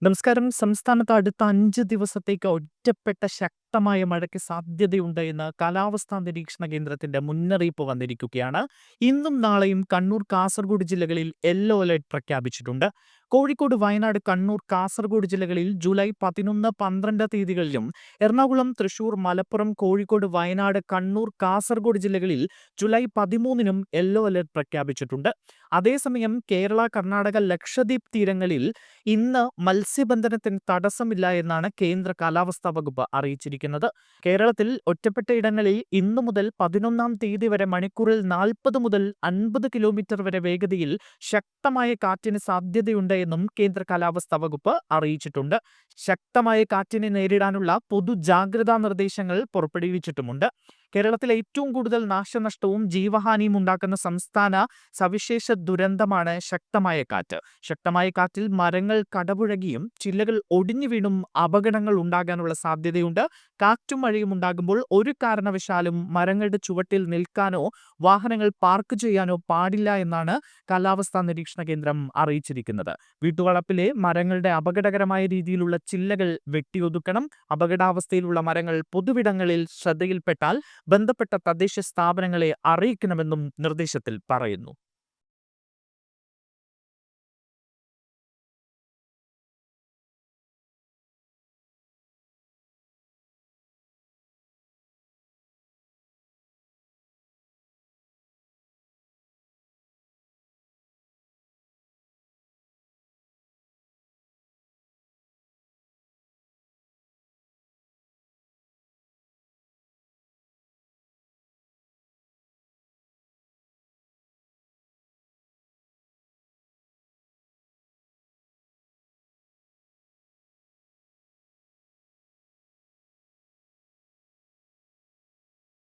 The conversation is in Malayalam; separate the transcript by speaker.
Speaker 1: നമസ്കാരം. സംസ്ഥാനത്ത് അടുത്ത 5 ദിവസത്തേക്ക് ഒറ്റപ്പെട്ട ശക്തമായ മഴയ്ക്ക് സാധ്യതയുണ്ട് എന്ന് കാലാവസ്ഥാ നിരീക്ഷണ കേന്ദ്രത്തിന്റെ മുന്നറിയിപ്പ് വന്നിരിക്കുകയാണ്. ഇന്നും നാളെയും കണ്ണൂർ, കാസർഗോഡ് ജില്ലകളിൽ യെല്ലോ അലർട്ട് പ്രഖ്യാപിച്ചിട്ടുണ്ട്. കോഴിക്കോട്, വയനാട്, കണ്ണൂർ, കാസർഗോഡ് ജില്ലകളിൽ ജൂലൈ 11, 12 തീയതികളിലും എറണാകുളം, തൃശൂർ, മലപ്പുറം, കോഴിക്കോട്, വയനാട്, കണ്ണൂർ, കാസർഗോഡ് ജില്ലകളിൽ ജൂലൈ 13നും യെല്ലോ അലർട്ട് പ്രഖ്യാപിച്ചിട്ടുണ്ട്. അതേസമയം കേരള, കർണാടക, ലക്ഷദ്വീപ് തീരങ്ങളിൽ ഇന്ന് മത്സ്യബന്ധനത്തിന് തടസ്സമില്ല എന്നാണ് കേന്ദ്ര കാലാവസ്ഥാ വകുപ്പ് അറിയിച്ചിരിക്കുന്നത്. കേരളത്തിൽ ഒറ്റപ്പെട്ട ഇടങ്ങളിൽ ഇന്നു മുതൽ 11 തീയതി വരെ മണിക്കൂറിൽ 40 മുതൽ 50 കിലോമീറ്റർ വരെ വേഗതയിൽ ശക്തമായ കാറ്റിന് സാധ്യതയുണ്ട് എന്നും കേന്ദ്ര കാലാവസ്ഥാ വകുപ്പ് അറിയിച്ചിട്ടുണ്ട്. ശക്തമായ കാറ്റിനെ നേരിടാനുള്ള പൊതുജാഗ്രതാ നിർദ്ദേശങ്ങൾ പുറപ്പെടുവിച്ചിട്ടുമുണ്ട്. കേരളത്തിൽ ഏറ്റവും കൂടുതൽ നാശനഷ്ടവും ജീവഹാനിയും ഉണ്ടാക്കുന്ന സംസ്ഥാന സവിശേഷ ദുരന്തമാണ് ശക്തമായ കാറ്റ്. ശക്തമായ കാറ്റിൽ മരങ്ങൾ കടപുഴകിയും ചില്ലകൾ ഒടിഞ്ഞു വീണും അപകടങ്ങൾ ഉണ്ടാകാനുള്ള സാധ്യതയുണ്ട്. കാറ്റും മഴയും ഉണ്ടാകുമ്പോൾ ഒരു കാരണവശാലും മരങ്ങളുടെ ചുവട്ടിൽ നിൽക്കാനോ വാഹനങ്ങൾ പാർക്ക് ചെയ്യാനോ പാടില്ല എന്നാണ് കാലാവസ്ഥാ നിരീക്ഷണ കേന്ദ്രം അറിയിച്ചിരിക്കുന്നത്. വീട്ടുവളപ്പിലെ മരങ്ങളുടെ അപകടകരമായ രീതിയിലുള്ള ചില്ലകൾ വെട്ടിയൊതുക്കണം. അപകടാവസ്ഥയിലുള്ള മരങ്ങൾ പൊതുവിടങ്ങളിൽ ശ്രദ്ധയിൽപ്പെട്ടാൽ ബന്ധപ്പെട്ട തദ്ദേശ സ്ഥാപനങ്ങളെ അറിയിക്കണമെന്നും നിർദ്ദേശത്തിൽ പറയുന്നു.